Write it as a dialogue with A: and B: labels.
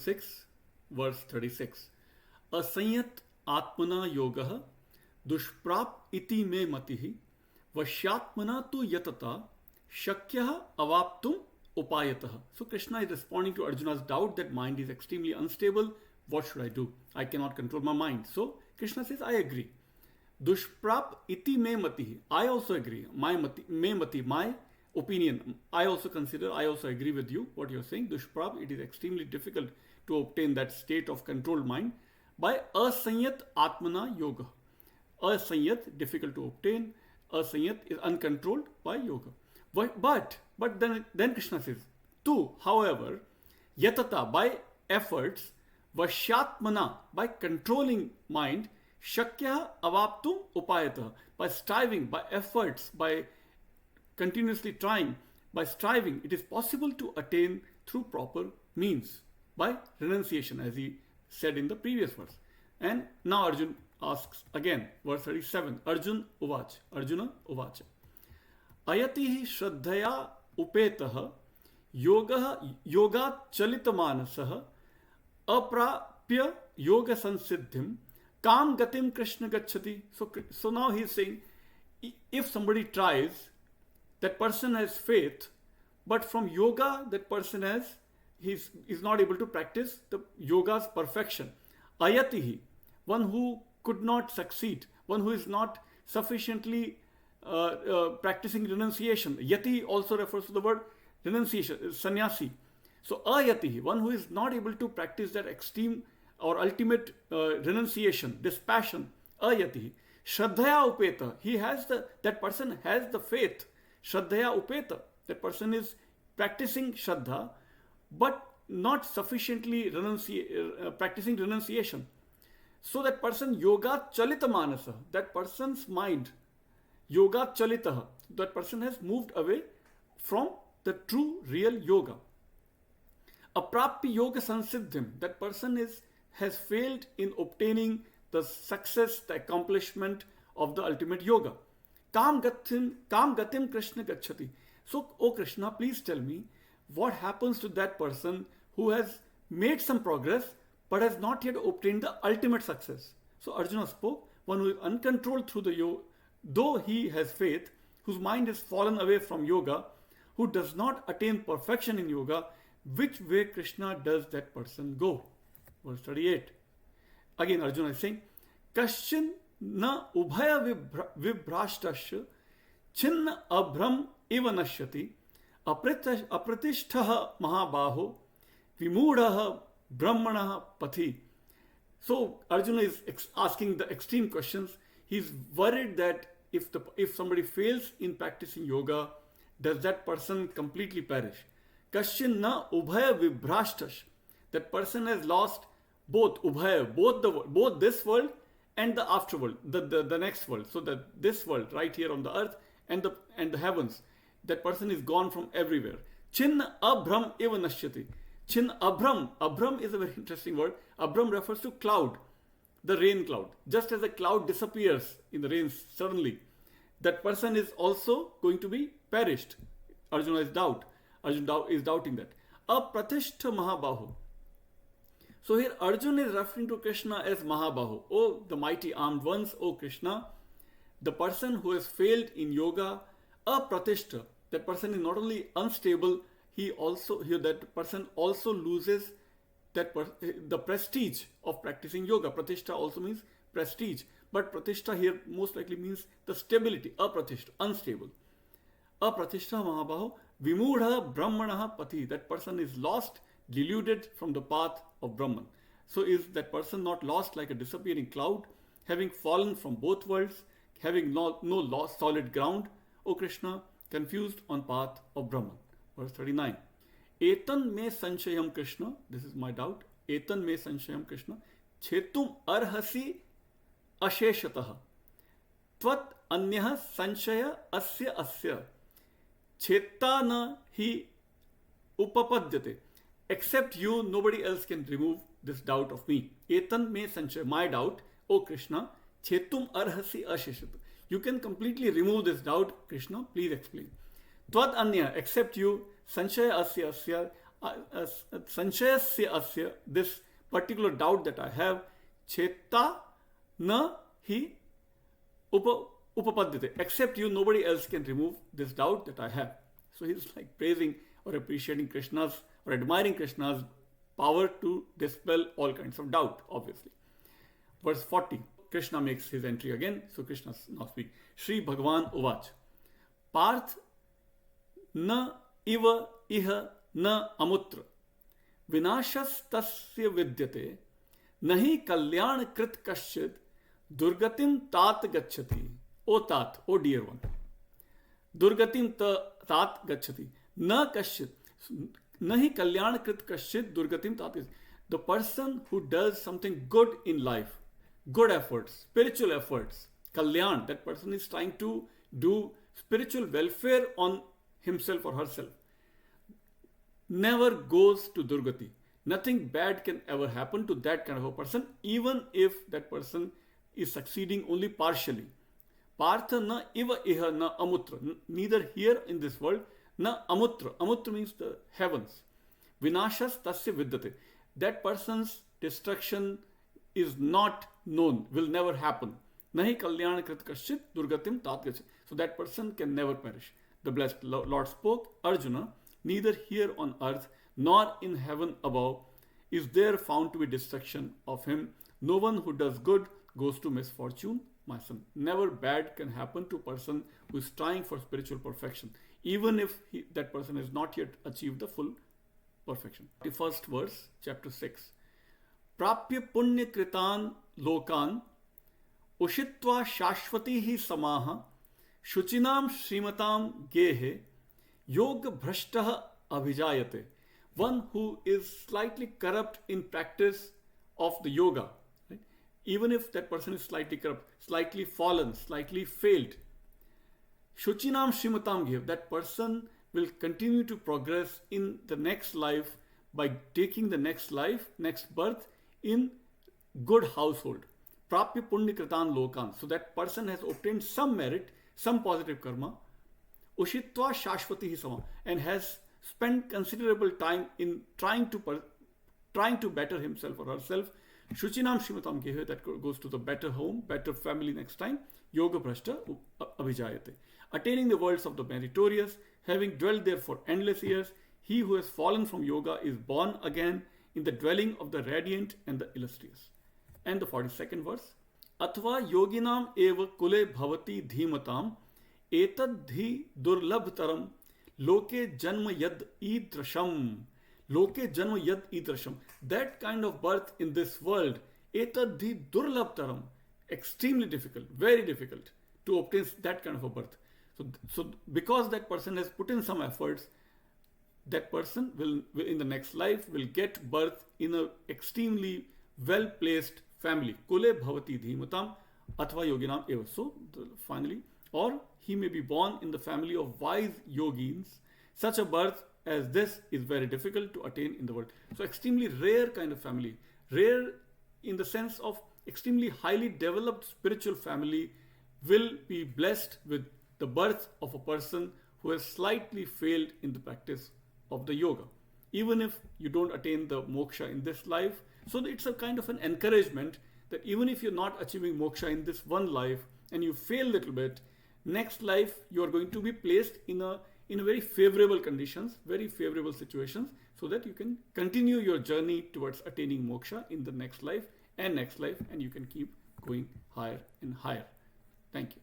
A: 6, verse 36. Asanyat atmana yoga dushprap iti me matihi vashyatmana tu yatata shakyah avaptum upayatah. So Krishna is responding to Arjuna's doubt that mind is extremely unstable. What should I do? I cannot control my mind. So Krishna says, I agree. Dushprap iti me matihi. I also agree. Me mati, my opinion. I also agree with you, what you're saying. Dushprap, it is extremely difficult to obtain that state of controlled mind by asanyat atmana yoga. Asanyat, difficult to obtain. Asanyat is uncontrolled by yoga. But then Krishna says, tu, however, yatata, by efforts, vashyatmana, by controlling mind, shakya avaptum upayata, by striving, by efforts, by continuously trying, by striving, it is possible to attain through proper means, by renunciation, as he said in the previous verse. And now Arjuna asks again, verse 37, Arjuna uvacha. Ayatihi shraddhaya upetaha yogat chalitamanasaha aprapya yoga sansiddhim kam gatim krishna gacchati. So now he is saying, if somebody tries, that person has faith, but from yoga that person is not able to practice the yoga's perfection. Ayatihi, one who could not succeed, one who is not sufficiently practicing renunciation. Yati also refers to the word renunciation, sannyasi. So ayatihi, one who is not able to practice that extreme or ultimate renunciation, dispassion. Ayatihi. Shraddhaya upeta. That person has the faith. Shraddhaya upeta. That person is practicing Shraddha, but not sufficiently practicing renunciation. So that person yoga chalita manasa, that person's mind, yoga chalitaha, that person has moved away from the true real yoga. Aprapi yoga sansiddhim, that person has failed in obtaining the success, the accomplishment of the ultimate yoga. Kam gatim Krishna gacchati. So, O Krishna, please tell me what happens to that person who has made some progress but has not yet obtained the ultimate success. So Arjuna spoke, one who is uncontrolled through the yoga, though he has faith, whose mind has fallen away from yoga, who does not attain perfection in yoga, which way Krishna does that person go? Verse 38. Again Arjuna is saying, Kaschin na ubhaya vibrashtasya chinna abhram iva nashyati apratishtaha mahabaho vimudhaha brahmanaha pathi. So Arjuna is asking the extreme questions. He's worried that if somebody fails in practicing yoga, does that person completely perish? Kaschin na ubhaya vibrashtash. That person has lost both ubhaya, both this world and the afterworld, the next world. So that this world right here on the earth and the heavens, that person is gone from everywhere. Chin abhram eva nashyati. Chin abhram. Abhram is a very interesting word. Abhram refers to cloud, the rain cloud. Just as a cloud disappears in the rain suddenly, that person is also going to be perished. Arjuna is doubting that. Apratishta mahabahu. So here Arjuna is referring to Krishna as Mahabahu. Oh, the mighty armed ones, oh Krishna. The person who has failed in yoga, apratishta. That person is not only unstable, that person also loses the prestige of practicing yoga. Pratishtha also means prestige. But pratishtha here most likely means the stability. Apratishta, unstable. Apratishta mahabaho vimudha brahmanaha pati. That person is lost, deluded from the path of Brahman. So is that person not lost like a disappearing cloud, having fallen from both worlds, having no lost solid ground, O Krishna, confused on path of Brahman? Verse 39. Etan me sanshayam Krishna, this is my doubt. Etan me sanshayam Krishna, chetum arhasi asheshataha. Tvat anyah sanshaya asya. Chetana hi upapadyate. Except you, nobody else can remove this doubt of me. Etan me sanshaya, my doubt, O Krishna, chetum arhasi asheshataha. You can completely remove this doubt, Krishna, please explain. Tvad anya, except you, sanshaya asya. sanshayasya asya, this particular doubt that I have, cheta na hi upapadyate. Except you, nobody else can remove this doubt that I have. So he's like praising or appreciating Krishna's or admiring Krishna's power to dispel all kinds of doubt, obviously. Verse 40, Krishna makes his entry again. So Krishna now speaks. Shri Bhagavan Uvach. Parth na iva iha na amutra. Vinashas tasya vidyate. Nahi kalyan krit kashchid. Durgatim tat gacchati. O tat, O dear one. Durgatim tat gacchati. Na kashchid. Nahi kalyan krit kashchid durgatim tat. The person who does something good in life, good efforts, spiritual efforts, kalyan, that person is trying to do spiritual welfare on himself or herself, never goes to durgati. Nothing bad can ever happen to that kind of a person, even if that person is succeeding only partially. Partha na iva iha na amutra. Neither here in this world, na amutra. Amutra means the heavens. Vinashas tasya vidyate. That person's destruction is not known, will never happen. Nahi kalyan krit kashchit durgatim tat gacchati. So that person can never perish. The blessed Lord spoke, Arjuna, neither here on earth nor in heaven above is there found to be destruction of him. No one who does good goes to misfortune, my son. Never bad can happen to a person who is trying for spiritual perfection, even if that person has not yet achieved the full perfection. The first verse, chapter 6. Prapya punya kritan lokan ushitva shashvati hi samaha shuchinam srimatam gehe yoga bhrashtah abhijayate. One who is slightly corrupt in practice of the yoga, right? Even if that person is slightly corrupt, slightly fallen, slightly failed, shuchinam srimatam gehe, that person will continue to progress in the next life by taking the next life, next birth in good household. Prapya punya kritan lokan. So that person has obtained some merit, some positive karma. Ushitva shashvati hi sama. And has spent considerable time in trying to better himself or herself. Shuchinam shrimatam gehe, that goes to the better home, better family next time. Yoga bhrashta abhijayate. Attaining the worlds of the meritorious, having dwelt there for endless years, he who has fallen from yoga is born again in the dwelling of the radiant and the illustrious. And the 42nd verse. Athva yoginam eva kule bhavati dhimatam etadhi durlabhtaram loke janma yad idrasham. Loke janma yad idrasham. That kind of birth in this world, etadhi durlabhtaram. Extremely difficult, very difficult to obtain that kind of a birth. So because that person has put in some efforts, that person will in the next life will get birth in an extremely well-placed family. Kule bhavati dhimatam athva yoginam eva. So finally, or he may be born in the family of wise yogins. Such a birth as this is very difficult to attain in the world. So extremely rare kind of family. Rare in the sense of extremely highly developed spiritual family will be blessed with the birth of a person who has slightly failed in the practice of the yoga. Even if you don't attain the moksha in this life, so it's a kind of an encouragement that even if you're not achieving moksha in this one life and you fail a little bit, next life you are going to be placed in a very favorable conditions, very favorable situations, so that you can continue your journey towards attaining moksha in the next life, and you can keep going higher and higher. Thank you.